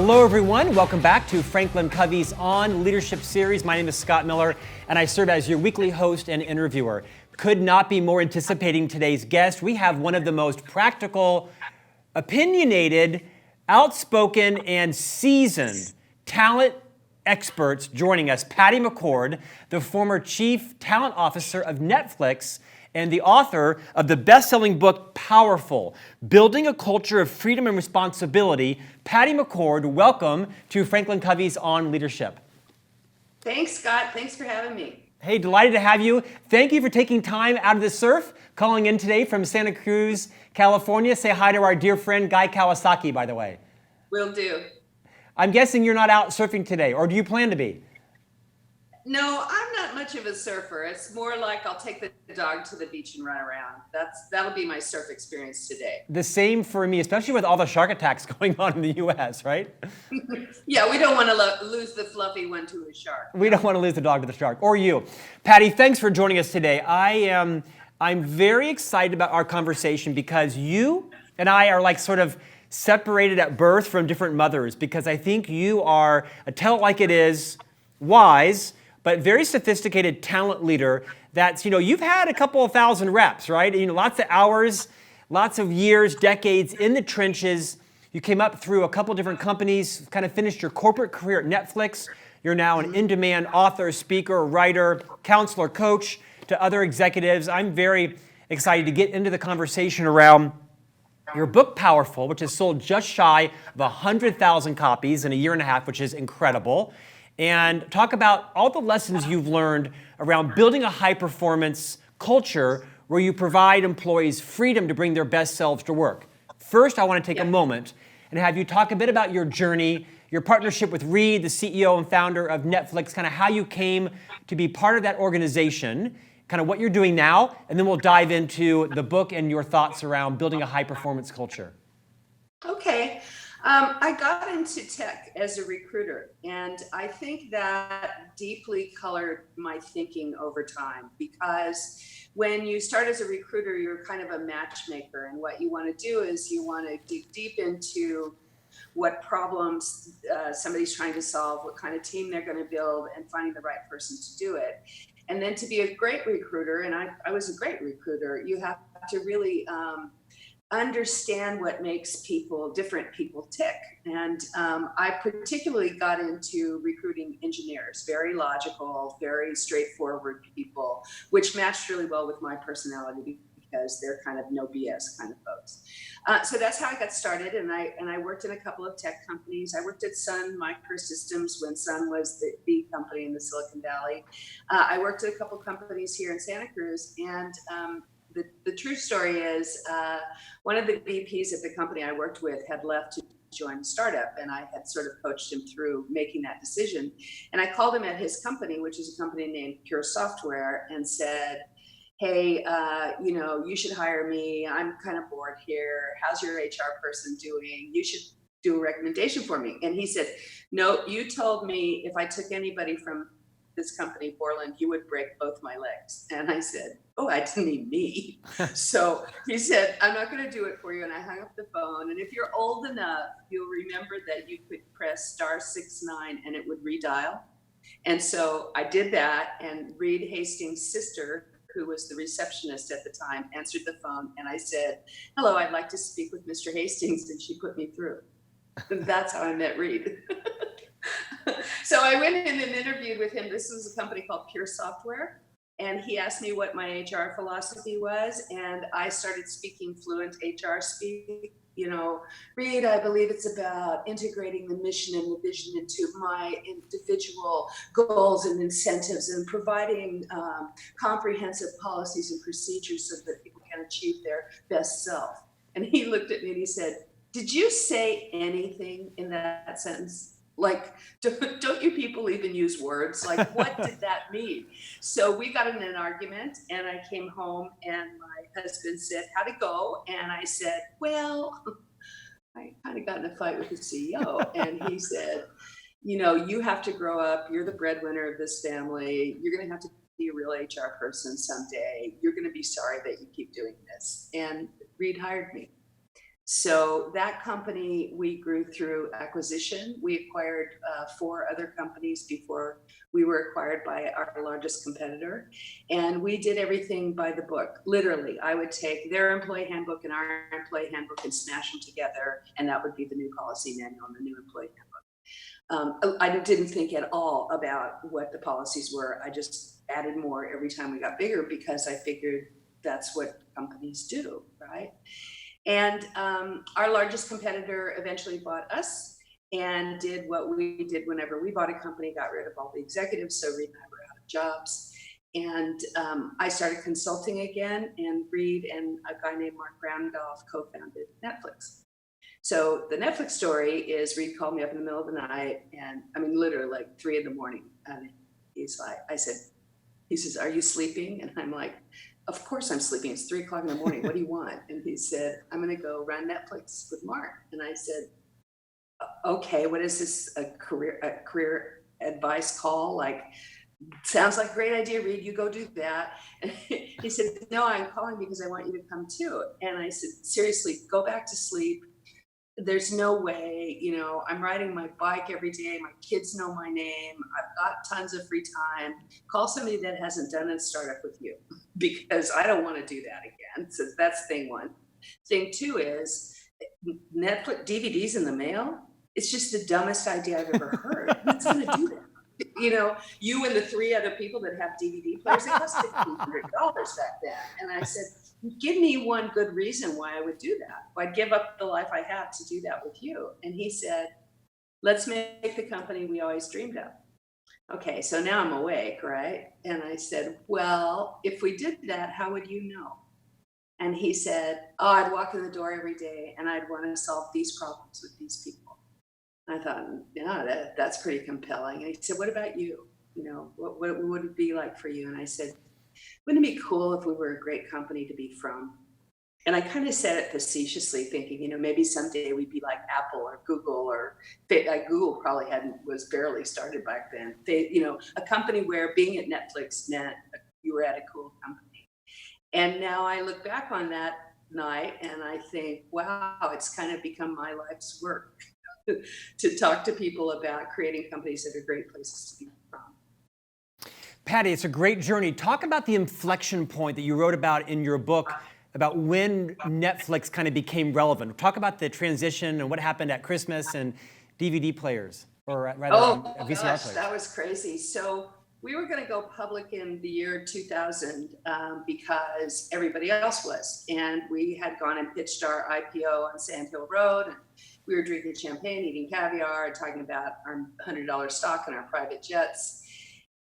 Hello, everyone. Welcome back to FranklinCovey's On Leadership series. My name is Scott Miller, and I serve as your weekly host and interviewer. Could not be more anticipating today's guest. We have one of the most practical, opinionated, outspoken, and seasoned talent experts joining us. Patti McCord, the former Chief Talent Officer of Netflix and the author of the best-selling book, Powerful, Building a Culture of Freedom and Responsibility. Patty McCord, welcome to FranklinCovey's On Leadership. Thanks, Scott. Thanks for having me. Hey, delighted to have you. Thank you for taking time out of the surf, calling in today from Santa Cruz, California. Say hi to our dear friend, Guy Kawasaki, by the way. Will do. I'm guessing you're not out surfing today, or do you plan to be? No, I'm not much of a surfer. It's more like I'll take the dog to the beach and run around. That'll be my surf experience today. The same for me, especially with all the shark attacks going on in the U.S., right? Yeah, we don't want to lose the fluffy one to a shark. We don't want to lose the dog to the shark, or you. Patty, thanks for joining us today. I'm very excited about our conversation because you and I are like sort of separated at birth from different mothers, because I think you are a tell it like it is, wise, but very sophisticated talent leader that's, you've had a couple of thousand reps, right? Lots of hours, lots of years, decades in the trenches. You came up through a couple different companies, kind of finished your corporate career at Netflix. You're now an in-demand author, speaker, writer, counselor, coach to other executives. I'm very excited to get into the conversation around your book, Powerful, which has sold just shy of 100,000 copies in a year and a half, which is incredible. And talk about all the lessons you've learned around building a high-performance culture where you provide employees freedom to bring their best selves to work. First, I want to take a moment and have you talk a bit about your journey, your partnership with Reed, the CEO and founder of Netflix, kind of how you came to be part of that organization, kind of what you're doing now, and then we'll dive into the book and your thoughts around building a high-performance culture. Okay. I got into tech as a recruiter, and I think that deeply colored my thinking over time, because when you start as a recruiter, you're kind of a matchmaker, and what you want to do is you want to dig deep into what problems somebody's trying to solve, what kind of team they're going to build, and finding the right person to do it. And then to be a great recruiter, and I was a great recruiter, you have to really understand what makes different people tick. And I particularly got into recruiting engineers, very logical, very straightforward people, which matched really well with my personality because they're kind of no BS kind of folks. So that's how I got started. And I worked in a couple of tech companies. I worked at Sun Microsystems when Sun was the company in the Silicon Valley. I worked at a couple companies here in Santa Cruz, and the true story is one of the VPs at the company I worked with had left to join a startup, and I had sort of coached him through making that decision. And I called him at his company, which is a company named Pure Software, and said, hey, you should hire me. I'm kind of bored here. How's your HR person doing? You should do a recommendation for me. And he said, no, you told me if I took anybody from this company, Borland, you would break both my legs. And I said, oh, I didn't mean me. So he said, I'm not going to do it for you. And I hung up the phone. And if you're old enough, you'll remember that you could press *69 and it would redial. And so I did that. And Reed Hastings' sister, who was the receptionist at the time, answered the phone. And I said, hello, I'd like to speak with Mr. Hastings. And she put me through. And that's how I met Reed. So I went in and interviewed with him. This was a company called Pure Software. And he asked me what my HR philosophy was. And I started speaking fluent HR speak. Reed, I believe it's about integrating the mission and the vision into my individual goals and incentives and providing comprehensive policies and procedures so that people can achieve their best self. And he looked at me and he said, did you say anything in that sentence? Like, don't you people even use words? Like, what did that mean? So we got in an argument, and I came home, and my husband said, how'd it go? And I said, well, I kind of got in a fight with the CEO. And he said, you have to grow up. You're the breadwinner of this family. You're going to have to be a real HR person someday. You're going to be sorry that you keep doing this. And Reed hired me. So that company we grew through acquisition. We acquired 4 other companies before we were acquired by our largest competitor. And we did everything by the book. Literally, I would take their employee handbook and our employee handbook and smash them together. And that would be the new policy manual and the new employee handbook. I didn't think at all about what the policies were. I just added more every time we got bigger because I figured that's what companies do, right? And our largest competitor eventually bought us and did what we did whenever we bought a company, got rid of all the executives. So Reed and I were out of jobs. And I started consulting again, and Reed and a guy named Mark Randolph co-founded Netflix. So the Netflix story is Reed called me up in the middle of the night, and I mean, literally like 3 a.m. And he's like, he says, "Are you sleeping?" And I'm like, "Of course I'm sleeping. It's 3 o'clock in the morning. What do you want?" And he said, "I'm going to go run Netflix with Mark." And I said, "Okay, what is this? A career advice call? Like, sounds like a great idea, Reed. You go do that." And he said, "No, I'm calling because I want you to come too." And I said, "Seriously, go back to sleep. There's no way, I'm riding my bike every day. My kids know my name. I've got tons of free time. Call somebody that hasn't done a startup with you because I don't want to do that again." So that's thing one. Thing two is Netflix DVDs in the mail. It's just the dumbest idea I've ever heard. Who's going to do that? You and the 3 other people that have DVD players, it cost $1,500 back then. And I said, "Give me one good reason why I would do that. I'd give up the life I have to do that with you." And he said, "Let's make the company we always dreamed of." Okay, so now I'm awake, right? And I said, "Well, if we did that, how would you know?" And he said, "Oh, I'd walk in the door every day and I'd want to solve these problems with these people." I thought, yeah, that's pretty compelling. And he said, "What about you? What would it be like for you?" And I said, "Wouldn't it be cool if we were a great company to be from?" And I kind of said it facetiously, thinking, maybe someday we'd be like Apple or Google, or like Google probably was barely started back then. A company where being at Netflix meant you were at a cool company. And now I look back on that night and I think, wow, it's kind of become my life's work to talk to people about creating companies that are great places to be from. Patti, it's a great journey. Talk about the inflection point that you wrote about in your book about when Netflix kind of became relevant. Talk about the transition and what happened at Christmas and DVD players, or rather VCR gosh, players. That was crazy. So we were going to go public in the year 2000 because everybody else was. And we had gone and pitched our IPO on Sand Hill Road. And we were drinking champagne, eating caviar, and talking about our $100 stock and our private jets.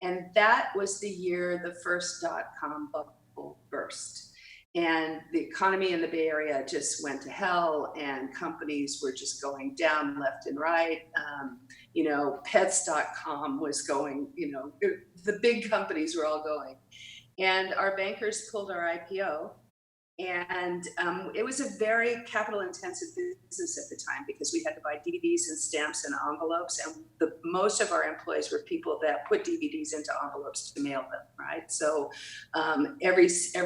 And that was the year the first .com bubble burst. And the economy in the Bay Area just went to hell, and companies were just going down left and right. Pets.com was going, the big companies were all going. And our bankers pulled our IPO. And it was a very capital intensive business at the time because we had to buy DVDs and stamps and envelopes. And most of our employees were people that put DVDs into envelopes to mail them, right? So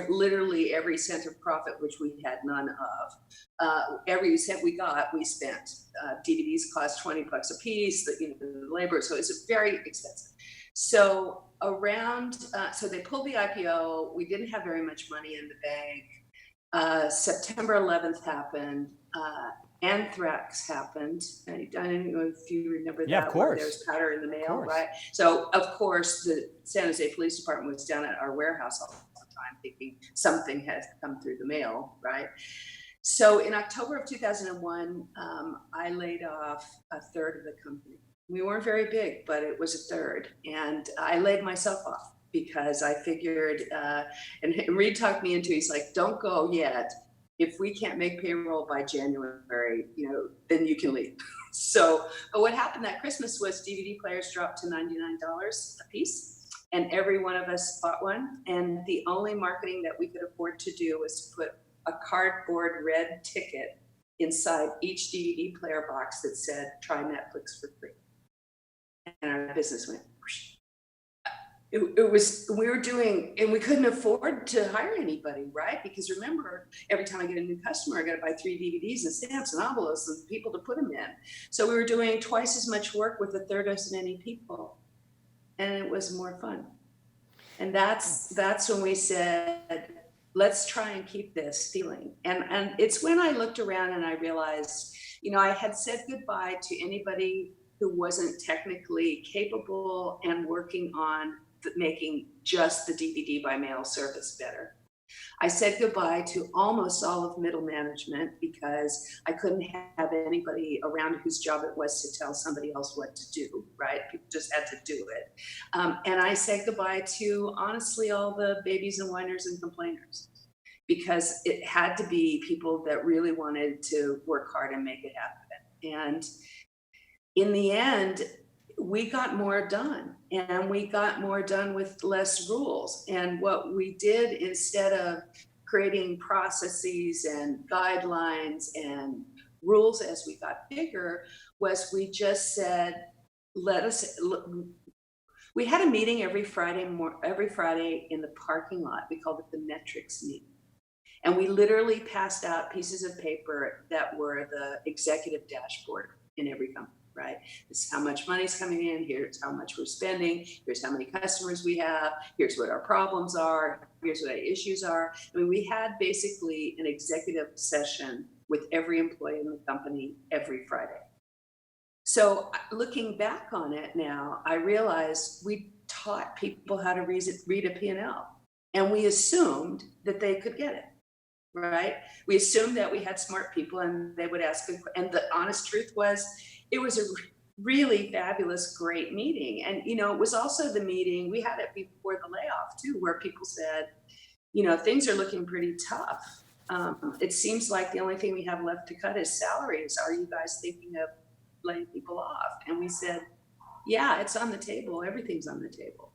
literally every cent of profit, which we had none of, every cent we got, we spent. DVDs cost $20 a piece, the labor, so it's very expensive. So so they pulled the IPO. We didn't have very much money in the bank. September 11th happened. Anthrax happened. I don't know if you remember that. Yeah, of course. There was powder in the mail, right? So, of course, the San Jose Police Department was down at our warehouse all the time thinking something had come through the mail, right? So in October of 2001, I laid off a third of the company. We weren't very big, but it was a third. And I laid myself off because I figured, and Reed talked me into, he's like, "Don't go yet. If we can't make payroll by January, then you can leave." So, but what happened that Christmas was DVD players dropped to $99 a piece, and every one of us bought one. And the only marketing that we could afford to do was to put a cardboard red ticket inside each DVD player box that said, "Try Netflix for free." And our business went, whoosh. we were doing, and we couldn't afford to hire anybody, right? Because remember, every time I get a new customer, I got to buy 3 DVDs and stamps and envelopes and people to put them in. So we were doing twice as much work with a third as many people, and it was more fun. And that's when we said, let's try and keep this feeling. And it's when I looked around and I realized, I had said goodbye to anybody who wasn't technically capable and working on making just the DVD by mail service better. I said goodbye to almost all of middle management because I couldn't have anybody around whose job it was to tell somebody else what to do, right? People just had to do it. And I said goodbye to, honestly, all the babies and whiners and complainers, because it had to be people that really wanted to work hard and make it happen. And in the end, we got more done, and we got more done with less rules. And what we did, instead of creating processes and guidelines and rules as we got bigger, was we just said, we had a meeting every Friday in the parking lot. We called it the metrics meeting. And we literally passed out pieces of paper that were the executive dashboard in every company, right? This is how much money's coming in, here's how much we're spending, here's how many customers we have, here's what our problems are, here's what our issues are. I mean, we had basically an executive session with every employee in the company every Friday. So looking back on it now, I realized we taught people how to read a P&L, and we assumed that they could get it. Right? We assumed that we had smart people and they would ask good questions. And the honest truth was, it was a really fabulous, great meeting. And, it was also the meeting, we had it before the layoff too, where people said, things are looking pretty tough. It seems like the only thing we have left to cut is salaries. Are you guys thinking of laying people off? And we said, yeah, it's on the table. Everything's on the table.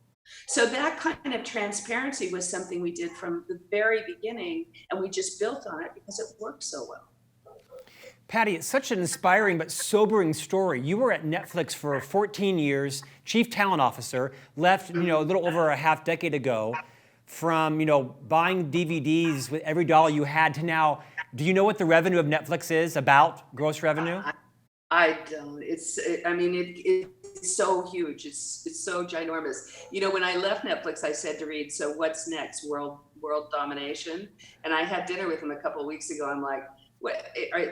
So that kind of transparency was something we did from the very beginning, and we just built on it because it worked so well. Patti, it's such an inspiring but sobering story. You were at Netflix for 14 years, chief talent officer, left, a little over a half decade ago, from, buying DVDs with every dollar you had to now. Do you know what the revenue of Netflix is, about gross revenue? I don't. It's so huge. It's so ginormous. When I left Netflix, I said to Reed, "So what's next? World domination?" And I had dinner with him a couple of weeks ago. I'm like, "What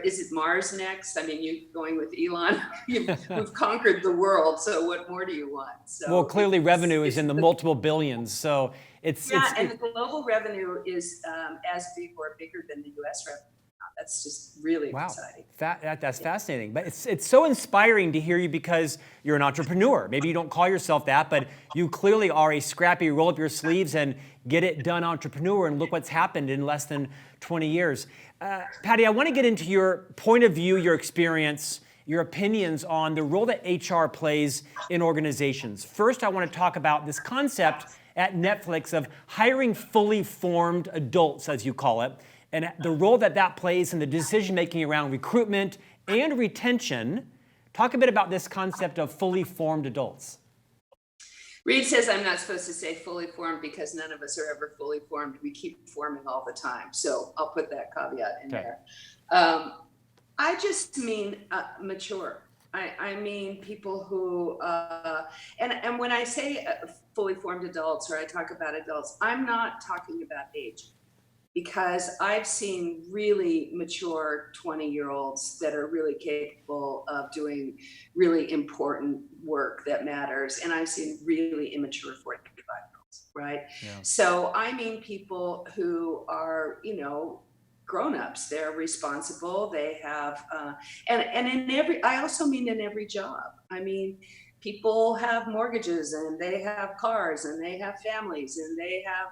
is it? Mars next? I mean, you going with Elon? We've conquered the world. So what more do you want?" So well, clearly revenue is in the multiple billions. So it's and the global revenue is as big or bigger than the U.S. revenue. That's just really exciting. That's fascinating. But it's so inspiring to hear you, because you're an entrepreneur. Maybe you don't call yourself that, but you clearly are a scrappy, roll up your sleeves and get it done entrepreneur, and look what's happened in less than 20 years. Patti, I want to get into your point of view, your experience, your opinions on the role that HR plays in organizations. First, I want to talk about this concept at Netflix of hiring fully formed adults, as you call it, and the role that plays in the decision-making around recruitment and retention. Talk a bit about this concept of fully formed adults. Reed says I'm not supposed to say fully formed because none of us are ever fully formed. We keep forming all the time. So I'll put that caveat in there. I just mean mature. I mean people who, and when I say fully formed adults, or I talk about adults, I'm not talking about age. Because I've seen really mature 20-year-olds that are really capable of doing really important work that matters. And I've seen really immature 45-year-olds, right? Yeah. So I mean people who are, grown-ups. They're responsible. They have, I also mean in every job. I mean, people have mortgages, and they have cars, and they have families, and they have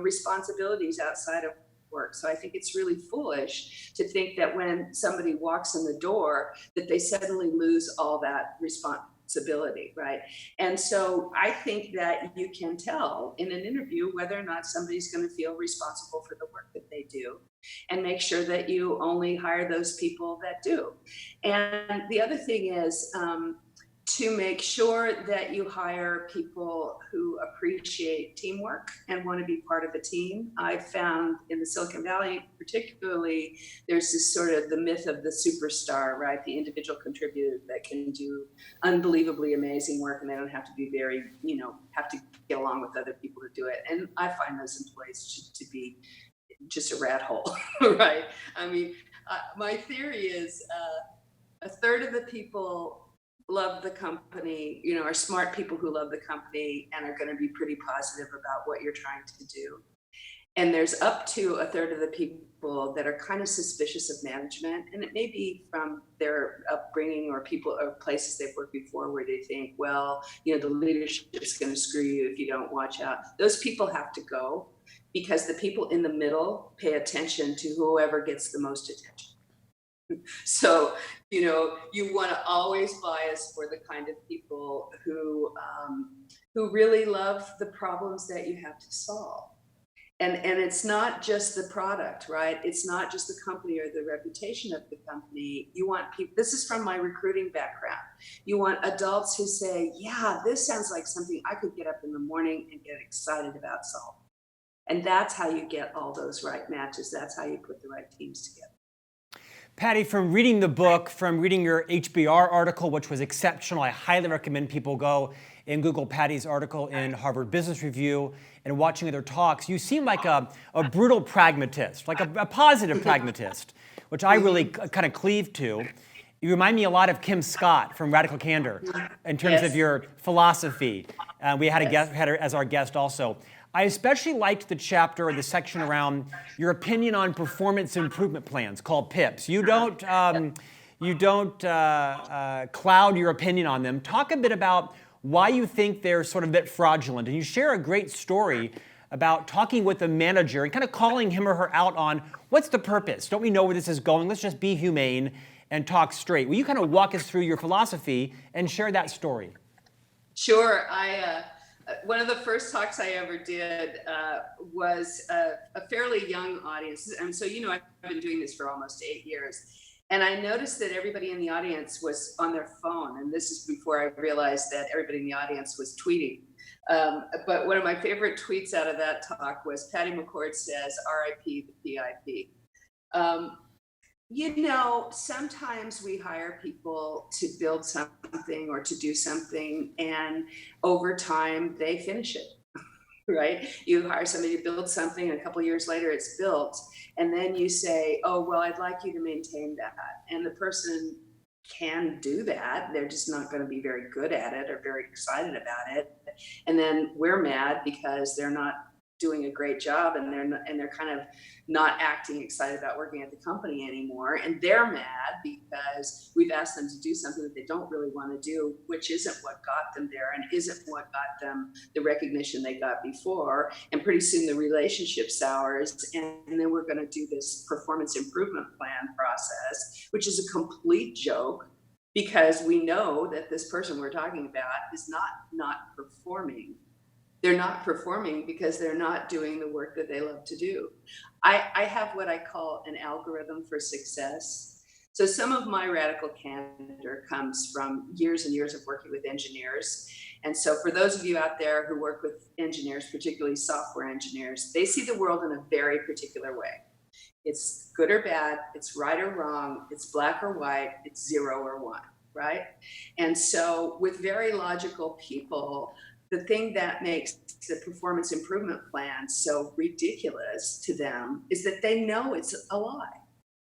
responsibilities outside of work. So I think it's really foolish to think that when somebody walks in the door that they suddenly lose all that responsibility, right? And so I think that you can tell in an interview whether or not somebody's going to feel responsible for the work that they do, and make sure that you only hire those people that do. And the other thing is, to make sure that you hire people who appreciate teamwork and want to be part of a team. I've found in the Silicon Valley, particularly, there's this sort of the myth of the superstar, right? The individual contributor that can do unbelievably amazing work, and they don't have to be very, have to get along with other people to do it. And I find those employees to be just a rat hole, right? I mean, my theory is a third of the people love the company, are smart people who love the company and are going to be pretty positive about what you're trying to do. And there's up to a third of the people that are kind of suspicious of management. And it may be from their upbringing or people or places they've worked before where they think, well, the leadership is going to screw you if you don't watch out. Those people have to go because the people in the middle pay attention to whoever gets the most attention. So, you want to always bias for the kind of people who really love the problems that you have to solve. And it's not just the product, right? It's not just the company or the reputation of the company. You want people, this is from my recruiting background. You want adults who say, yeah, this sounds like something I could get up in the morning and get excited about solving. And that's how you get all those right matches. That's how you put the right teams together. Patti, from reading the book, from reading your HBR article, which was exceptional, I highly recommend people go and Google Patti's article in Harvard Business Review and watching other talks. You seem like a brutal pragmatist, like a positive pragmatist, which I really kind of cleave to. You remind me a lot of Kim Scott from Radical Candor in terms of your philosophy. We had had her as our guest also. I especially liked the chapter or the section around your opinion on performance improvement plans called PIPs. You don't cloud your opinion on them. Talk a bit about why you think they're sort of a bit fraudulent. And you share a great story about talking with a manager and kind of calling him or her out on what's the purpose? Don't we know where this is going? Let's just be humane and talk straight. Will you kind of walk us through your philosophy and share that story? Sure. One of the first talks I ever did was a fairly young audience. And so, I've been doing this for almost 8 years. And I noticed that everybody in the audience was on their phone. And this is before I realized that everybody in the audience was tweeting. But one of my favorite tweets out of that talk was Patti McCord says, RIP the PIP. Sometimes we hire people to build something or to do something, and over time they finish it, right? You hire somebody to build something, and a couple of years later it's built, and then you say, oh, well, I'd like you to maintain that. And the person can do that. They're just not going to be very good at it or very excited about it. And then we're mad because they're not doing a great job, and they're kind of not acting excited about working at the company anymore, and they're mad because we've asked them to do something that they don't really want to do, which isn't what got them there and isn't what got them the recognition they got before. And pretty soon the relationship sours, and then we're going to do this performance improvement plan process, which is a complete joke because we know that this person we're talking about is not performing. They're not performing because they're not doing the work that they love to do. I have what I call an algorithm for success. So some of my radical candor comes from years and years of working with engineers. And so for those of you out there who work with engineers, particularly software engineers, they see the world in a very particular way. It's good or bad, it's right or wrong, it's black or white, it's 0 or 1, right? And so with very logical people, the thing that makes the performance improvement plan so ridiculous to them is that they know it's a lie,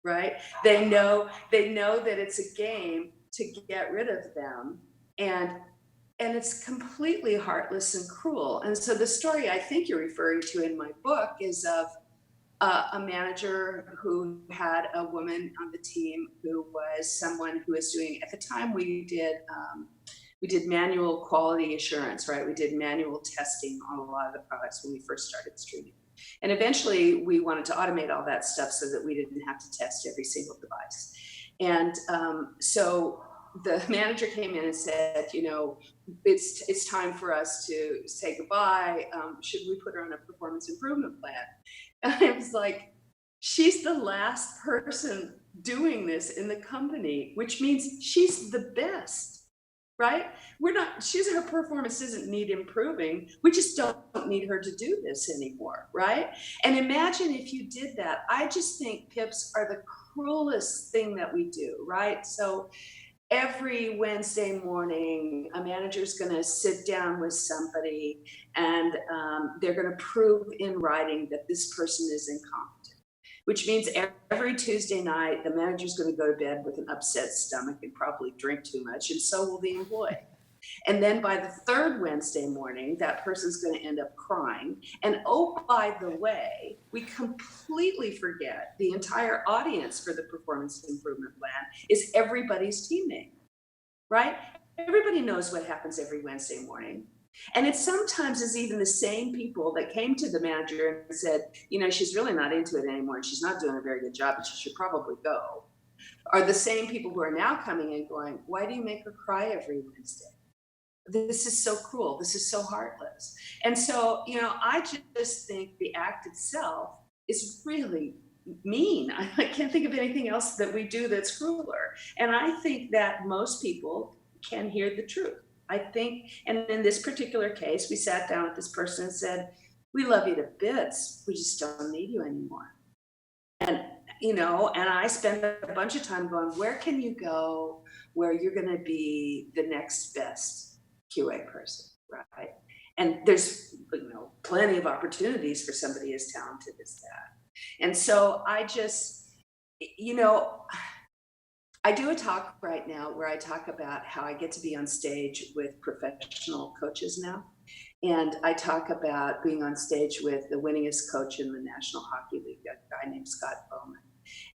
right? They know that it's a game to get rid of them, and it's completely heartless and cruel. And so the story I think you're referring to in my book is of a manager who had a woman on the team who was someone who was doing, at the time we did manual quality assurance, right? We did manual testing on a lot of the products when we first started streaming. And eventually we wanted to automate all that stuff so that we didn't have to test every single device. And so the manager came in and said, it's time for us to say goodbye. Should we put her on a performance improvement plan? And I was like, she's the last person doing this in the company, which means she's the best. right? Her performance doesn't need improving. We just don't need her to do this anymore, right? And imagine if you did that. I just think pips are the cruelest thing that we do, right? So every Wednesday morning, a manager's going to sit down with somebody and they're going to prove in writing that this person is incompetent, which means every Tuesday night, the manager's going to go to bed with an upset stomach and probably drink too much, and so will the employee. And then by the third Wednesday morning, that person's going to end up crying. And oh, by the way, we completely forget the entire audience for the performance improvement plan is everybody's teammate, right? Everybody knows what happens every Wednesday morning. And it sometimes is even the same people that came to the manager and said, she's really not into it anymore and she's not doing a very good job and she should probably go, are the same people who are now coming and going, why do you make her cry every Wednesday? This is so cruel. This is so heartless. And so, I just think the act itself is really mean. I can't think of anything else that we do that's crueler. And I think that most people can hear the truth. I think, and in this particular case, we sat down with this person and said, we love you to bits. We just don't need you anymore. And, and I spend a bunch of time going, where can you go where you're going to be the next best QA person, right? And there's plenty of opportunities for somebody as talented as that. And so I just, I do a talk right now where I talk about how I get to be on stage with professional coaches now. And I talk about being on stage with the winningest coach in the National Hockey League, a guy named Scott Bowman.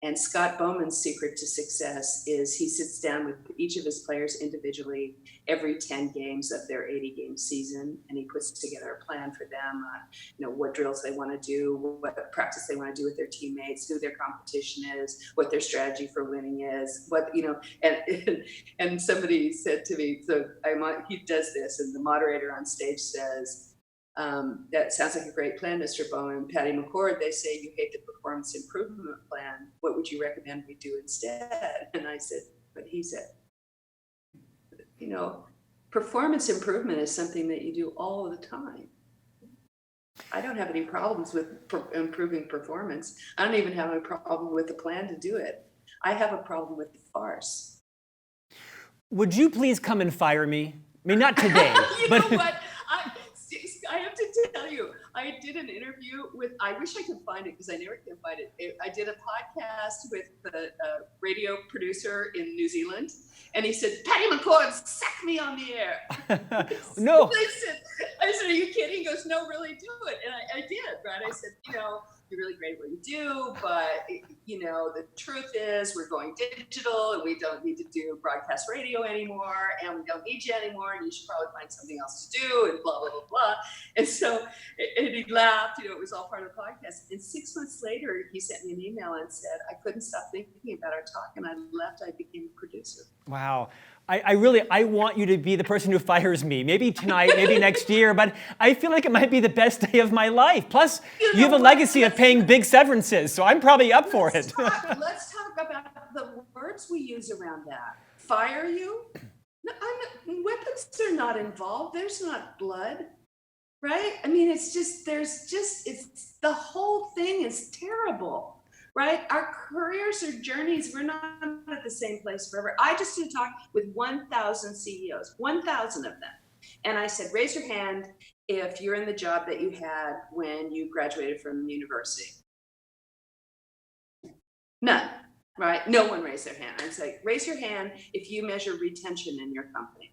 And Scott Bowman's secret to success is he sits down with each of his players individually every 10 games of their 80-game season, and he puts together a plan for them on, what drills they want to do, what practice they want to do with their teammates, who their competition is, what their strategy for winning is, and somebody said to me, he does this, and the moderator on stage says, that sounds like a great plan, Mr. Bowman. Patti McCord, they say you hate the performance improvement plan. What would you recommend we do instead? And I said, but he said, performance improvement is something that you do all the time. I don't have any problems with improving performance. I don't even have a problem with the plan to do it. I have a problem with the farce. Would you please come and fire me? I mean, not today. Know what? I have to tell you, I did an interview with, I wish I could find it because I never can find it. I did a podcast with the radio producer in New Zealand, and he said, Patti McCord, sack me on the air. No. I said, are you kidding? He goes, no, really do it. And I did, right? I said, you're really great at what you do, but the truth is we're going digital and we don't need to do broadcast radio anymore and we don't need you anymore and you should probably find something else to do and blah, blah, blah, blah. And so, and he laughed, it was all part of the podcast. And 6 months later, he sent me an email and said, I couldn't stop thinking about our talk and I left, I became a producer. Wow. I want you to be the person who fires me. Maybe tonight, maybe next year, but I feel like it might be the best day of my life. Plus, you have a legacy of paying big severances, so I'm probably up for it. Let's talk about the words we use around that. Fire you? No, weapons are not involved. There's not blood, right? I mean, it's the whole thing is terrible. Right? Our careers or journeys, we're not at the same place forever. I just did a talk with 1,000 CEOs, 1,000 of them. And I said, raise your hand if you're in the job that you had when you graduated from university. None, right? No one raised their hand. I'd say, raise your hand if you measure retention in your company.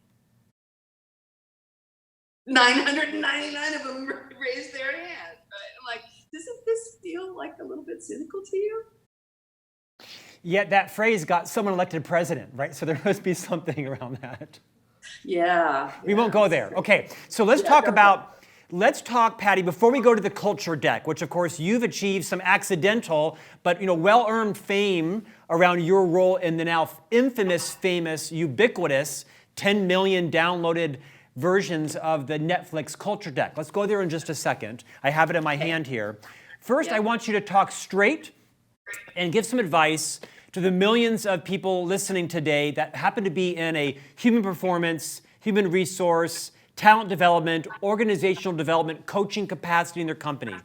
999 of them raised their hand. Right? I'm like, doesn't this feel like a little bit cynical to you? Yet that phrase got someone elected president, right? So there must be something around that. Yeah. We won't go there. Okay, so let's talk, Patti, before we go to the culture deck, which of course you've achieved some accidental, but well-earned fame around your role in the now infamous, famous, ubiquitous 10 million downloaded versions of the Netflix culture deck. Let's go there in just a second. I have it in my hand here. First, I want you to talk straight and give some advice to the millions of people listening today that happen to be in a human performance, human resource, talent development, organizational development, coaching capacity in their company,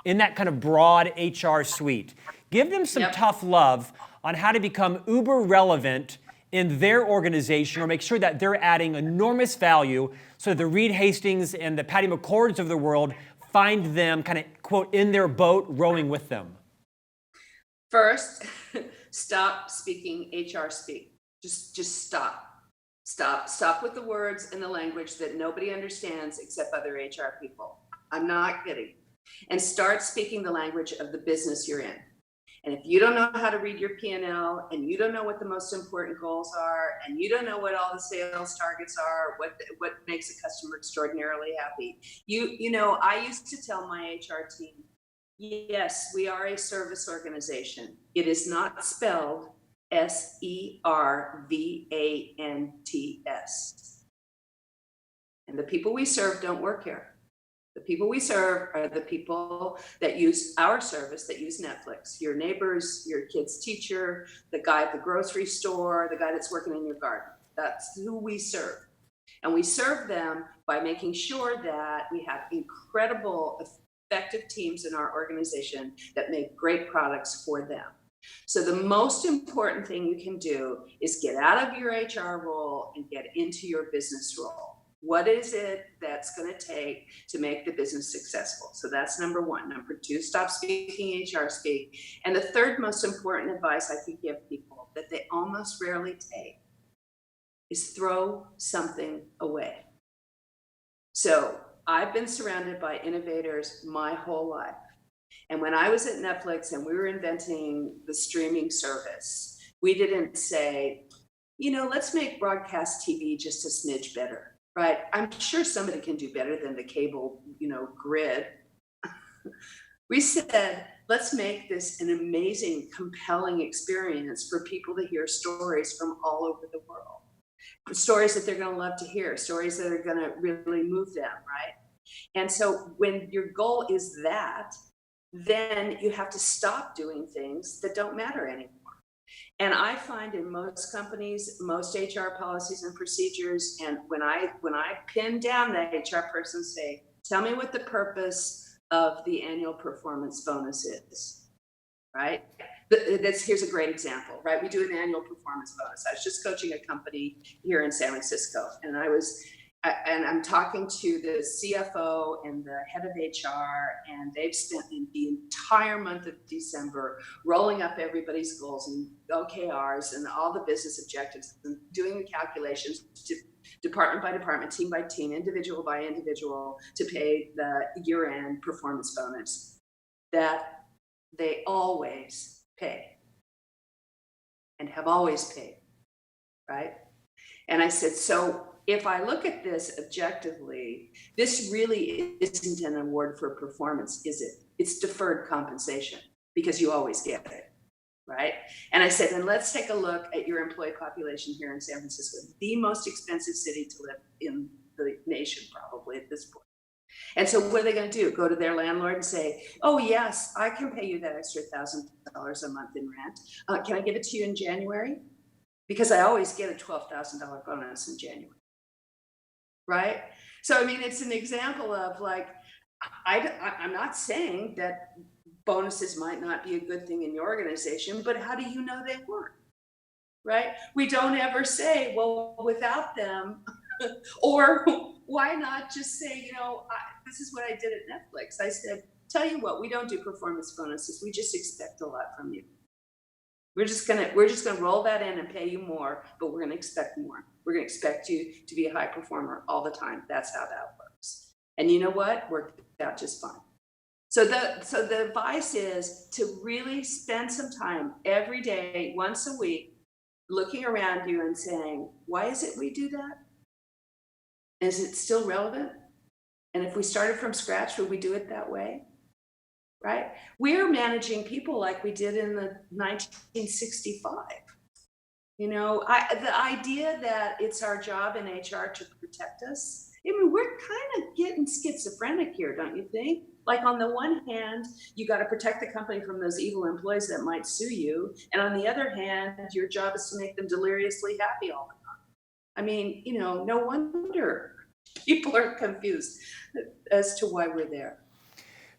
in that kind of broad HR suite. Give them some tough love on how to become uber relevant in their organization, or make sure that they're adding enormous value so the Reed Hastings and the Patti McCords of the world find them kind of, quote, in their boat rowing with them. First, stop speaking HR speak. Just stop. Stop with the words and the language that nobody understands except other HR people. I'm not kidding. And start speaking the language of the business you're in. And if you don't know how to read your P&L, and you don't know what the most important goals are, and you don't know what all the sales targets are, what makes a customer extraordinarily happy, you know, I used to tell my HR team, yes, we are a service organization. It is not spelled SERVANTS. And the people we serve don't work here. The people we serve are the people that use our service, that use Netflix, your neighbors, your kid's teacher, the guy at the grocery store, the guy that's working in your garden. That's who we serve. And we serve them by making sure that we have incredible, effective teams in our organization that make great products for them. So the most important thing you can do is get out of your HR role and get into your business role. What is it that's going to take to make the business successful? So that's number one. Number two, stop speaking HR speak. And the third most important advice I could give people that they almost rarely take is throw something away. So I've been surrounded by innovators my whole life. And when I was at Netflix and we were inventing the streaming service, we didn't say, you know, let's make broadcast TV just a smidge better. Right. I'm sure somebody can do better than the cable, you know, grid. We said, let's make this an amazing, compelling experience for people to hear stories from all over the world. Stories that they're going to love to hear, stories that are going to really move them, right? And so when your goal is that, then you have to stop doing things that don't matter anymore. And I find in most companies, most HR policies and procedures, and when I pin down the HR person, say, tell me what the purpose of the annual performance bonus is, right? Here's a great example, right? We do an annual performance bonus. I was just coaching a company here in San Francisco, and I'm talking to the CFO and the head of HR, and they've spent the entire month of December rolling up everybody's goals and OKRs and all the business objectives and doing the calculations to department by department, team by team, individual by individual to pay the year-end performance bonus that they always pay and have always paid, right? And I said, so if I look at this objectively, this really isn't an award for performance, is it? It's deferred compensation because you always get it, right? And I said, then let's take a look at your employee population here in San Francisco, the most expensive city to live in the nation probably at this point. And so what are they going to do? Go to their landlord and say, oh yes, I can pay you that extra $1,000 a month in rent. Can I give it to you in January? Because I always get a $12,000 bonus in January. Right? So, I mean, it's an example of like, I'm not saying that bonuses might not be a good thing in your organization, but how do you know they weren't? Right? We don't ever say, well, without them, or why not just say, you know, this is what I did at Netflix. I said, tell you what, we don't do performance bonuses. We just expect a lot from you. We're just gonna roll that in and pay you more, but we're gonna expect more. We're gonna expect you to be a high performer all the time. That's how that works. And you know what? Worked out just fine. So the advice is to really spend some time every day, once a week, looking around you and saying, why is it we do that? Is it still relevant? And if we started from scratch, would we do it that way? Right? We're managing people like we did in the 1965. You know, the idea that it's our job in HR to protect us I mean, we're kind of getting schizophrenic here, don't you think? Like on the one hand, you got to protect the company from those evil employees that might sue you. And on the other hand, your job is to make them deliriously happy all the time. I mean, no wonder people are confused as to why we're there.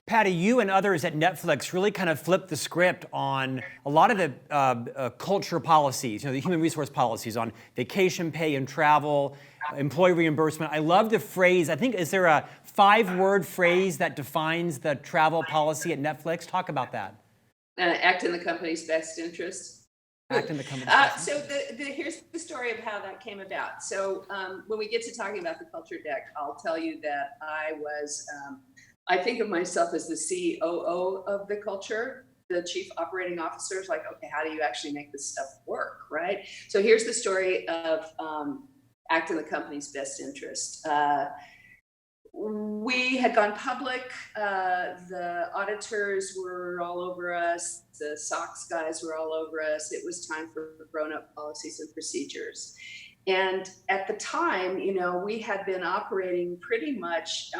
Patti, you and others at Netflix really kind of flipped the script on a lot of the culture policies, the human resource policies on vacation pay and travel, employee reimbursement. I love the phrase, I think, is there a 5-word phrase that defines the travel policy at Netflix? Talk about that. Act in the company's best interest. Act in the company's best interest. So here's the story of how that came about. So when we get to talking about the culture deck, I'll tell you that I think of myself as the COO of the culture. The chief operating officer is like, okay, how do you actually make this stuff work, right? So here's the story of act in the company's best interest. We had gone public. The auditors were all over us. The SOX guys were all over us. It was time for grown-up policies and procedures. And at the time, we had been operating pretty much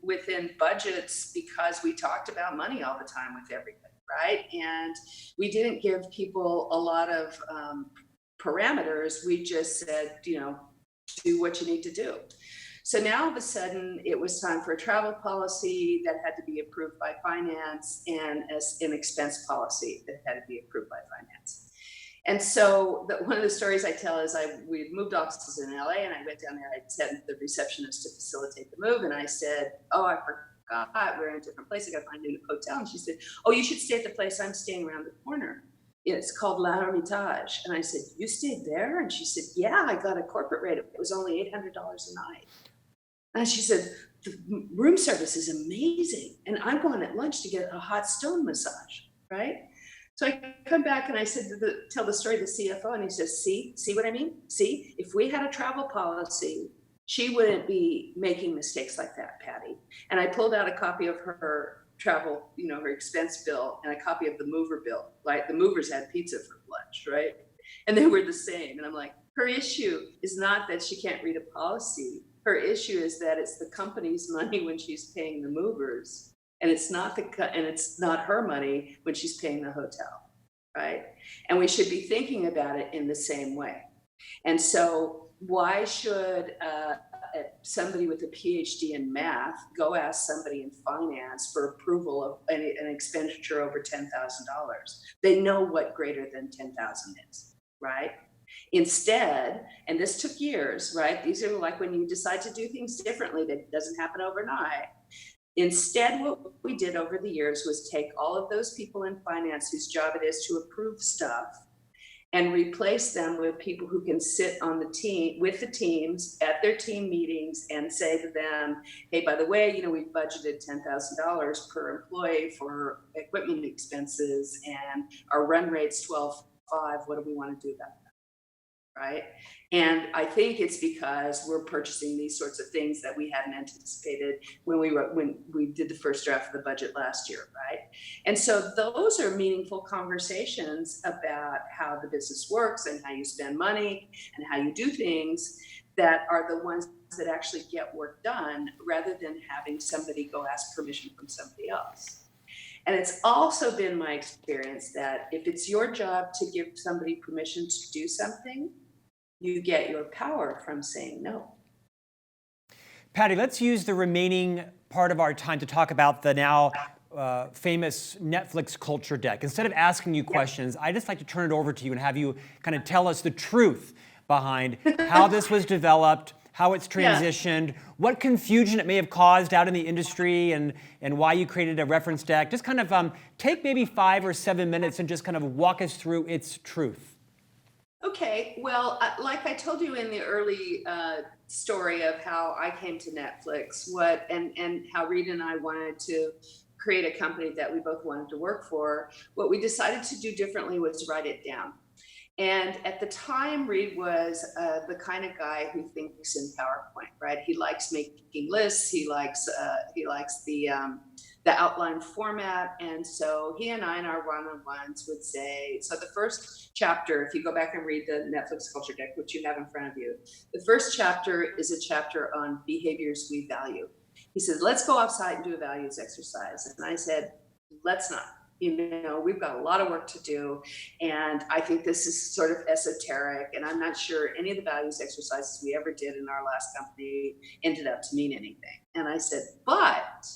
within budgets because we talked about money all the time with everybody, right? And we didn't give people a lot of parameters. We just said, do what you need to do. So now all of a sudden it was time for a travel policy that had to be approved by finance and an expense policy that had to be approved by finance. And so one of the stories I tell is we moved offices in LA, and I went down there. I sent the receptionist to facilitate the move, and I said, "Oh, I forgot, we're in a different place. I got to find a new hotel." And she said, "Oh, you should stay at the place I'm staying around the corner. It's called La Hermitage." And I said, "You stayed there?" And she said, "Yeah, I got a corporate rate. It was only $800 a night." And she said, "The room service is amazing, and I'm going at lunch to get a hot stone massage," right? So I come back and I said, tell the story to the CFO, and he says, see what I mean? See, if we had a travel policy, she wouldn't be making mistakes like that, Patty. And I pulled out a copy of her travel, her expense bill, and a copy of the mover bill. Like the movers had pizza for lunch, right? And they were the same. And I'm like, her issue is not that she can't read a policy. Her issue is that it's the company's money when she's paying the movers. And it's not her money when she's paying the hotel, right? And we should be thinking about it in the same way. And so why should somebody with a PhD in math go ask somebody in finance for approval of an expenditure over $10,000? They know what greater than 10,000 is, right? Instead, and this took years, right? These are like when you decide to do things differently, that doesn't happen overnight. Instead, what we did over the years was take all of those people in finance whose job it is to approve stuff and replace them with people who can sit on the team with the teams at their team meetings and say to them, "Hey, by the way, we've budgeted $10,000 per employee for equipment expenses, and our run rate's 12.5. What do we want to do about that?" Right? And I think it's because we're purchasing these sorts of things that we hadn't anticipated when we did the first draft of the budget last year, right? And so those are meaningful conversations about how the business works and how you spend money and how you do things that are the ones that actually get work done, rather than having somebody go ask permission from somebody else. And it's also been my experience that if it's your job to give somebody permission to do something, you get your power from saying no. Patti, let's use the remaining part of our time to talk about the now famous Netflix culture deck. Instead of asking you questions, I'd just like to turn it over to you and have you kind of tell us the truth behind how this was developed, how it's transitioned, what confusion it may have caused out in the industry, and why you created a reference deck. Just kind of take maybe 5 or 7 minutes and just kind of walk us through its truth. Okay, well, like I told you in the early story of how I came to Netflix, and how Rita and I wanted to create a company that we both wanted to work for, what we decided to do differently was write it down. And at the time, Reed was the kind of guy who thinks in PowerPoint, right? He likes making lists. He likes the outline format. And so he and I in our one-on-ones would say, so the first chapter, if you go back and read the Netflix culture deck, which you have in front of you, the first chapter is a chapter on behaviors we value. He says, let's go offsite and do a values exercise. And I said, let's not. We've got a lot of work to do. And I think this is sort of esoteric. And I'm not sure any of the values exercises we ever did in our last company ended up to mean anything. And I said, but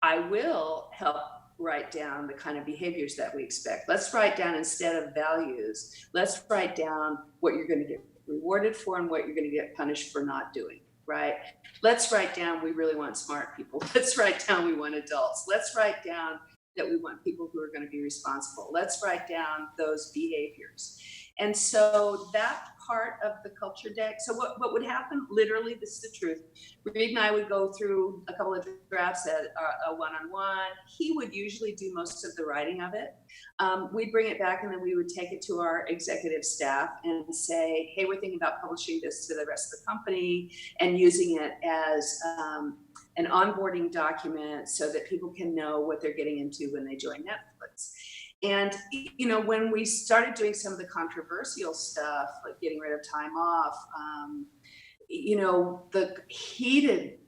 I will help write down the kind of behaviors that we expect. Let's write down, instead of values, let's write down what you're going to get rewarded for and what you're going to get punished for not doing. Right? Let's write down, we really want smart people. Let's write down, we want adults. Let's write down that we want people who are going to be responsible. Let's write down those behaviors. And so that part of the culture deck, so what would happen, literally, this is the truth, Reed and I would go through a couple of drafts at a one-on-one. He would usually do most of the writing of it. We'd bring it back, and then we would take it to our executive staff and say, hey, we're thinking about publishing this to the rest of the company and using it as an onboarding document so that people can know what they're getting into when they join Netflix. And, when we started doing some of the controversial stuff, like getting rid of time off, the heated,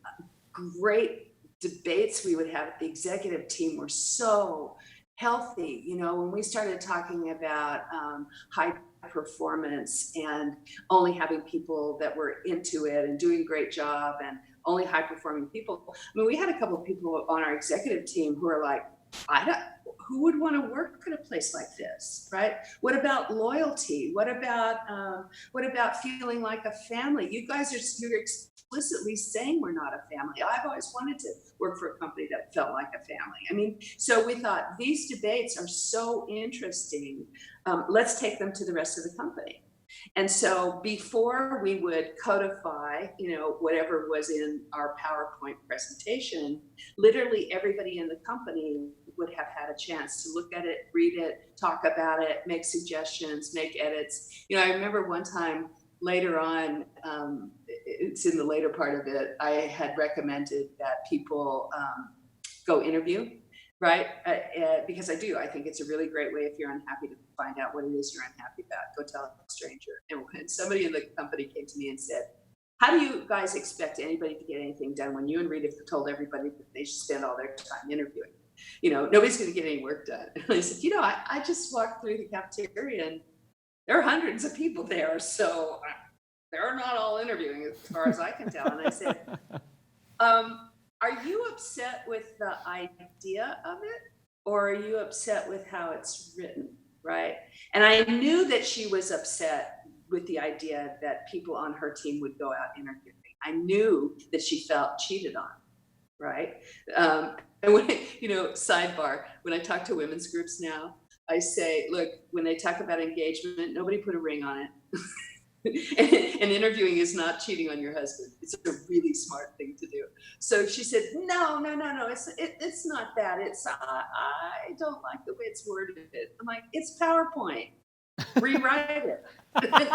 great debates we would have at the executive team were so healthy. When we started talking about high performance and only having people that were into it and doing a great job and only high performing people. I mean, we had a couple of people on our executive team who are like, who would want to work at a place like this, right? What about loyalty? What about feeling like a family? You're explicitly saying we're not a family. I've always wanted to work for a company that felt like a family. I mean, so we thought these debates are so interesting. Let's take them to the rest of the company. And so before we would codify, whatever was in our PowerPoint presentation, literally everybody in the company would have had a chance to look at it, read it, talk about it, make suggestions, make edits. I remember one time later on, it's in the later part of it, I had recommended that people go interview. Right? Because I think it's a really great way, if you're unhappy, to find out what it is you're unhappy about. Go tell a stranger. And when somebody in the company came to me and said, how do you guys expect anybody to get anything done when you and Rita have told everybody that they should spend all their time interviewing? Nobody's going to get any work done. And I said, I just walked through the cafeteria and there are hundreds of people there. So they're not all interviewing as far as I can tell. And I said, are you upset with the idea of it, or are you upset with how it's written, right? And I knew that she was upset with the idea that people on her team would go out interviewing. I knew that she felt cheated on, right? And when, sidebar, when I talk to women's groups now, I say, look, when they talk about engagement, nobody put a ring on it. And interviewing is not cheating on your husband. It's a really smart thing to do. So she said, no, it's not that. It's, I don't like the way it's worded. I'm like, it's PowerPoint. Rewrite it. And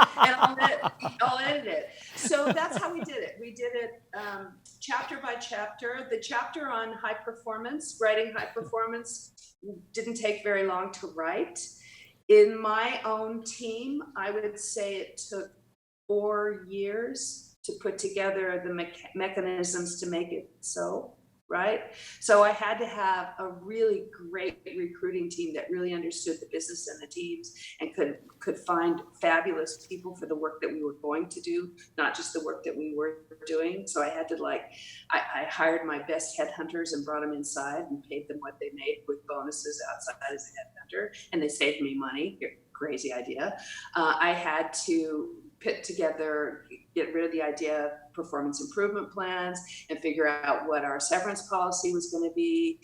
I'll edit it. So that's how we did it. We did it chapter by chapter. The chapter on high performance, writing high performance, didn't take very long to write. In my own team, I would say it took 4 years to put together the mechanisms to make it so, right? So I had to have a really great recruiting team that really understood the business and the teams and could find fabulous people for the work that we were going to do, not just the work that we were doing. So I had to I hired my best headhunters and brought them inside and paid them what they made with bonuses outside as a headhunter, and they saved me money. Crazy idea. I had to put together, get rid of the idea of performance improvement plans and figure out what our severance policy was going to be.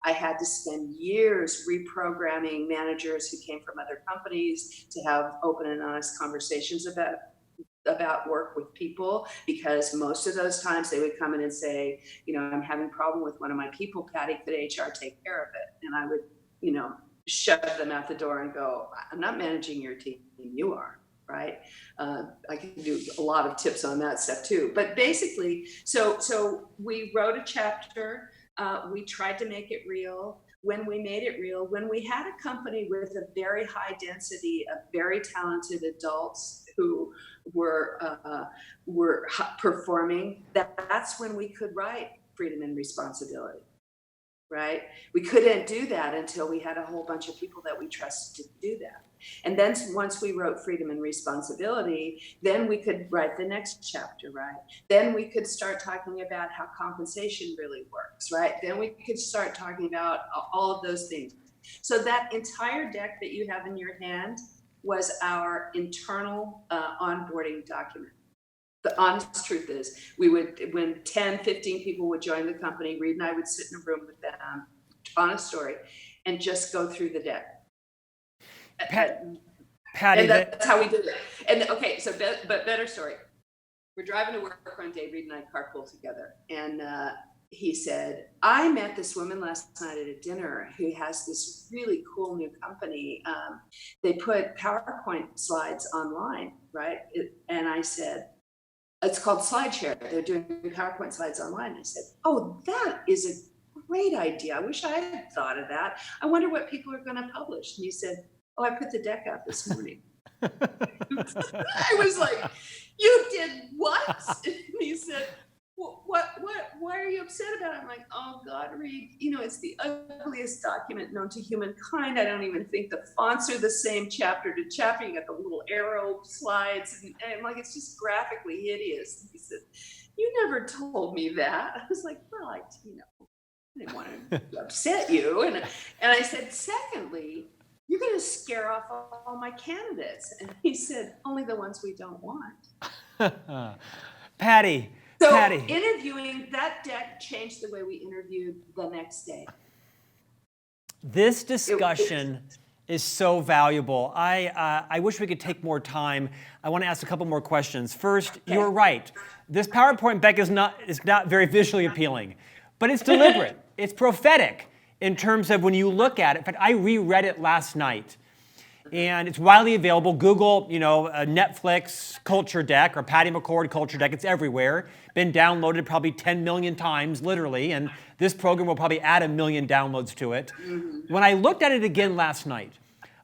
I had to spend years reprogramming managers who came from other companies to have open and honest conversations about work with people, because most of those times they would come in and say, I'm having a problem with one of my people, Patty, could HR take care of it? And I would, shove them out the door and go, I'm not managing your team, you are, right? I can do a lot of tips on that stuff too. But basically, so we wrote a chapter. We tried to make it real. When we made it real, when we had a company with a very high density of very talented adults who were performing, that's when we could write freedom and responsibility. Right? We couldn't do that until we had a whole bunch of people that we trusted to do that. And then once we wrote freedom and responsibility, then we could write the next chapter, right? Then we could start talking about how compensation really works, right? Then we could start talking about all of those things. So that entire deck that you have in your hand was our internal onboarding document. The honest truth is, we would, when 10, 15 people would join the company, Reed and I would sit in a room with them, honest story, and just go through the deck. Patty, and that's how we did it. And okay, so but better story. We're driving to work one day, Reed and I carpool together, and he said, I met this woman last night at a dinner who has this really cool new company. They put PowerPoint slides online, right? And I said, it's called SlideShare. They're doing PowerPoint slides online. I said, oh, that is a great idea. I wish I had thought of that. I wonder what people are going to publish. And he said, oh, I put the deck out this morning. I was like, you did what? And he said, why are you upset about it? I'm like, oh God, Reed, it's the ugliest document known to humankind. I don't even think the fonts are the same chapter to chapter. You got the little arrow slides, and I'm like, it's just graphically hideous. And he said, you never told me that. I was like, well, I didn't want to upset you. And I said, secondly, you're going to scare off all my candidates. And he said, only the ones we don't want. Patty. So Patty. interviewing, that deck changed the way we interviewed the next day. This discussion is so valuable. I wish we could take more time. I want to ask a couple more questions. First, you're right. This PowerPoint deck is not very visually appealing, but it's deliberate. It's prophetic in terms of when you look at it. In fact, I reread it last night. And it's widely available. Google, Netflix culture deck or Patti McCord culture deck. It's everywhere. Been downloaded probably 10 million times, literally. And this program will probably add 1 million downloads to it. Mm-hmm. When I looked at it again last night,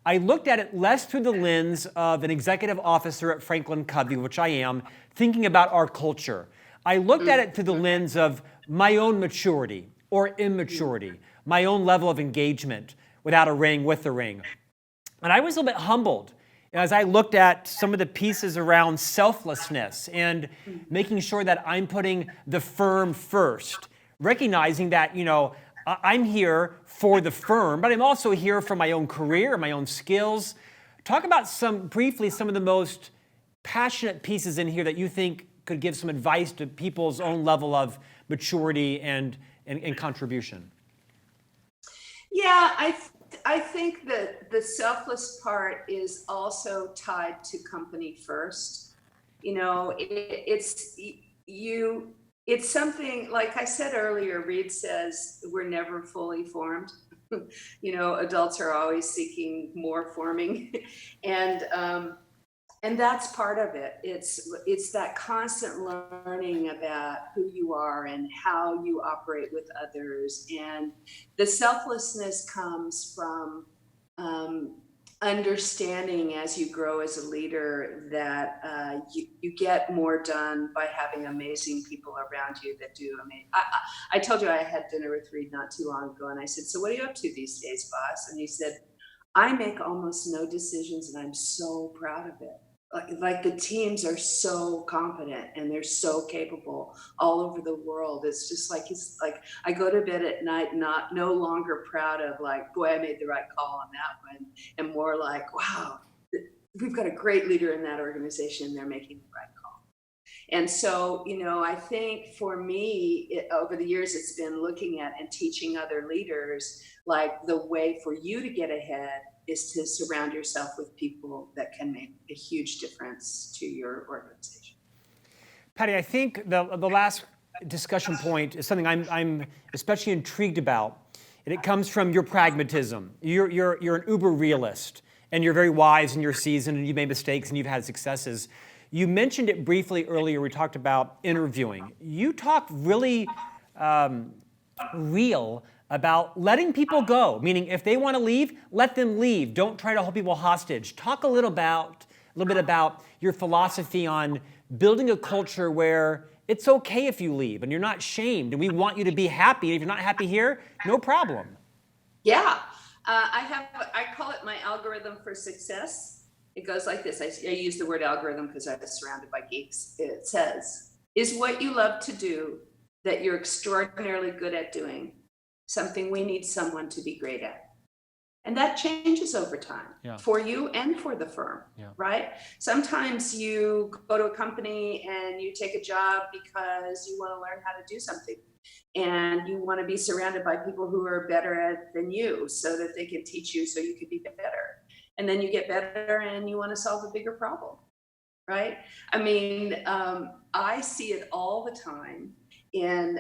I looked at it less through the lens of an executive officer at FranklinCovey, which I am, thinking about our culture. I looked at it through the lens of my own maturity or immaturity, my own level of engagement without a ring, with a ring. And I was a little bit humbled as I looked at some of the pieces around selflessness and making sure that I'm putting the firm first, recognizing that, I'm here for the firm, but I'm also here for my own career, my own skills. Talk about briefly some of the most passionate pieces in here that you think could give some advice to people's own level of maturity and contribution. Yeah, I think that the selfless part is also tied to company first. It's something, like I said earlier, Reed says we're never fully formed. Adults are always seeking more forming. And that's part of it. It's that constant learning about who you are and how you operate with others. And the selflessness comes from understanding as you grow as a leader that you get more done by having amazing people around you that do amazing. I told you I had dinner with Reed not too long ago, and I said, so what are you up to these days, boss? And he said, I make almost no decisions, and I'm so proud of it. Like the teams are so competent and they're so capable all over the world. It's just like he's like, I go to bed at night no longer proud of like, boy, I made the right call on that one, and more like, wow, we've got a great leader in that organization and they're making the right call. And so, I think for me, over the years, it's been looking at and teaching other leaders, like the way for you to get ahead is to surround yourself with people that can make a huge difference to your organization. Patty, I think the last discussion point is something I'm especially intrigued about. and it comes from your pragmatism. You're an uber realist, and you're very wise in your season, and you've made mistakes and you've had successes. You mentioned it briefly earlier. We talked about interviewing. You talk really real about letting people go, meaning if they want to leave, let them leave. Don't try to hold people hostage. Talk a little bit about your philosophy on building a culture where it's okay if you leave and you're not shamed, and we want you to be happy. If you're not happy here, no problem. Yeah. I call it my algorithm for success. It goes like this. I use the word algorithm because I was surrounded by geeks. It says, is what you love to do that you're extraordinarily good at doing something we need someone to be great at? And that changes over time for you and for the firm, right? Sometimes you go to a company and you take a job because you want to learn how to do something. And you want to be surrounded by people who are better at it than you so that they can teach you so you can be better. And then you get better and you want to solve a bigger problem, right? I mean, I see it all the time in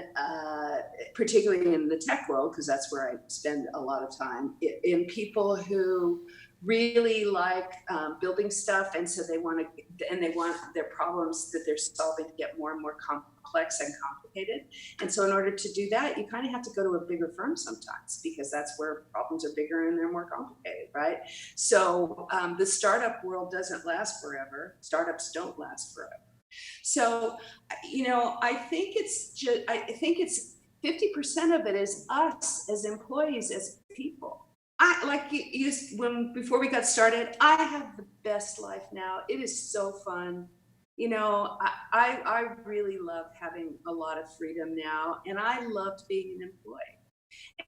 particularly in the tech world, because that's where I spend a lot of time, in people who really like building stuff, and so they want their problems that they're solving to get more and more complex and complicated. And so in order to do that, you kind of have to go to a bigger firm sometimes, because that's where problems are bigger and they're more complicated, right? So the startup world doesn't last forever. Startups don't last forever. So, I think it's 50% of it is us as employees, as people. Before we got started, I have the best life now. It is so fun. I really love having a lot of freedom now, and I loved being an employee.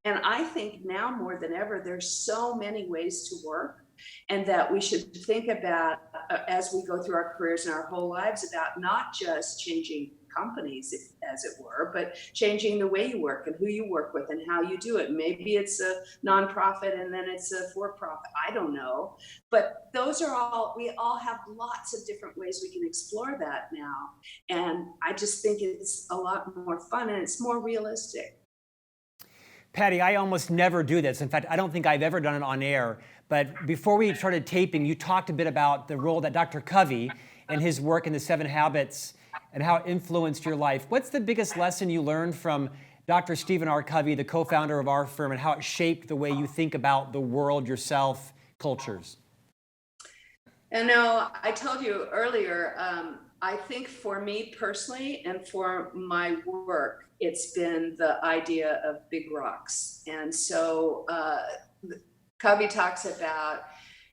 And I think now more than ever, there's so many ways to work, and that we should think about, as we go through our careers and our whole lives, about not just changing companies, as it were, but changing the way you work and who you work with and how you do it. Maybe it's a nonprofit and then it's a for-profit. I don't know. But we all have lots of different ways we can explore that now. And I just think it's a lot more fun and it's more realistic. Patti, I almost never do this. In fact, I don't think I've ever done it on air. But before we started taping, you talked a bit about the role that Dr. Covey and his work in the 7 Habits and how it influenced your life. What's the biggest lesson you learned from Dr. Stephen R. Covey, the co-founder of our firm, and how it shaped the way you think about the world, yourself, cultures? I told you earlier, I think for me personally and for my work, it's been the idea of big rocks. And so Covey talks about,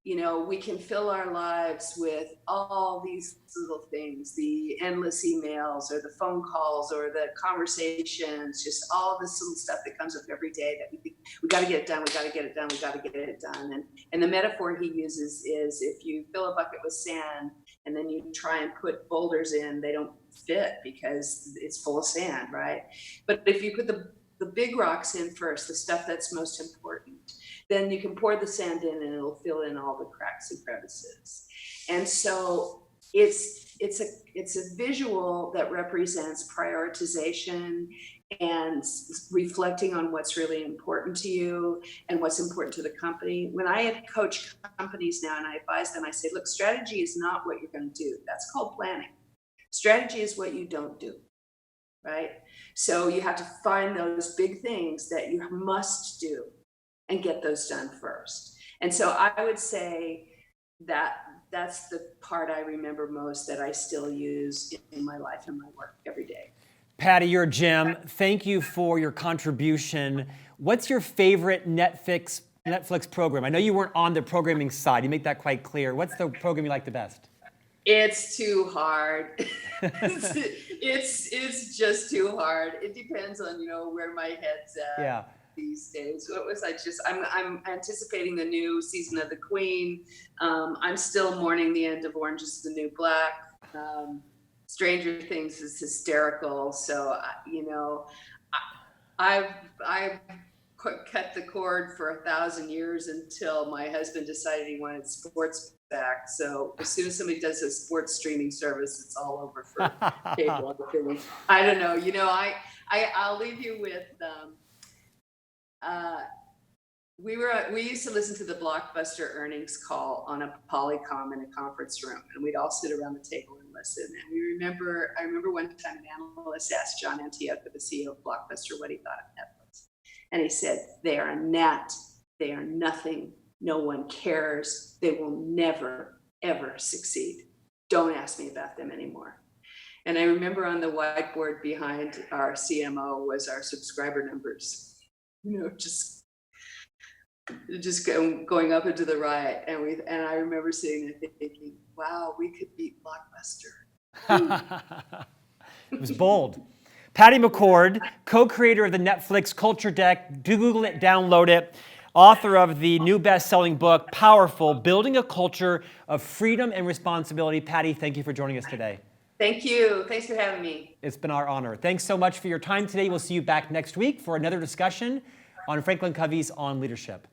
we can fill our lives with all these little things, the endless emails or the phone calls or the conversations, just all this little stuff that comes up every day that we think, we got to get it done, we got to get it done, we got to get it done. And the metaphor he uses is, if you fill a bucket with sand and then you try and put boulders in, they don't fit because it's full of sand, right? But if you put the big rocks in first, the stuff that's most important, then you can pour the sand in and it'll fill in all the cracks and crevices. And so it's a visual that represents prioritization and reflecting on what's really important to you and what's important to the company. When I coach companies now and I advise them, I say, look, strategy is not what you're going to do. That's called planning. Strategy is what you don't do, right? So you have to find those big things that you must do and get those done first. And so I would say that that's the part I remember most, that I still use in my life and my work every day. Patti, you're a gem. Thank you for your contribution. What's your favorite Netflix program? I know you weren't on the programming side. You make that quite clear. What's the program you like the best? It's too hard. it's just too hard. It depends on, where my head's at. Yeah. These days. I'm anticipating the new season of The Queen. I'm still mourning the end of Orange is the New Black. Stranger Things is hysterical. So, I've cut the cord for 1,000 years until my husband decided he wanted sports back. So as soon as somebody does a sports streaming service, it's all over for cable. I don't know. I'll leave you with we used to listen to the Blockbuster earnings call on a Polycom in a conference room, and we'd all sit around the table and listen. And I remember one time an analyst asked John Antioco, the CEO of Blockbuster, what he thought of Netflix. And he said, they are a net, they are nothing, no one cares, they will never, ever succeed. Don't ask me about them anymore. And I remember on the whiteboard behind our CMO was our subscriber numbers, just going up into the right. And I remember sitting there thinking, wow, we could beat Blockbuster. It was bold. Patti McCord, co-creator of the Netflix Culture Deck, do Google it, download it, author of the new best-selling book, Powerful, Building a Culture of Freedom and Responsibility. Patti, thank you for joining us today. Thank you. Thanks for having me. It's been our honor. Thanks so much for your time today. We'll see you back next week for another discussion on FranklinCovey's On Leadership.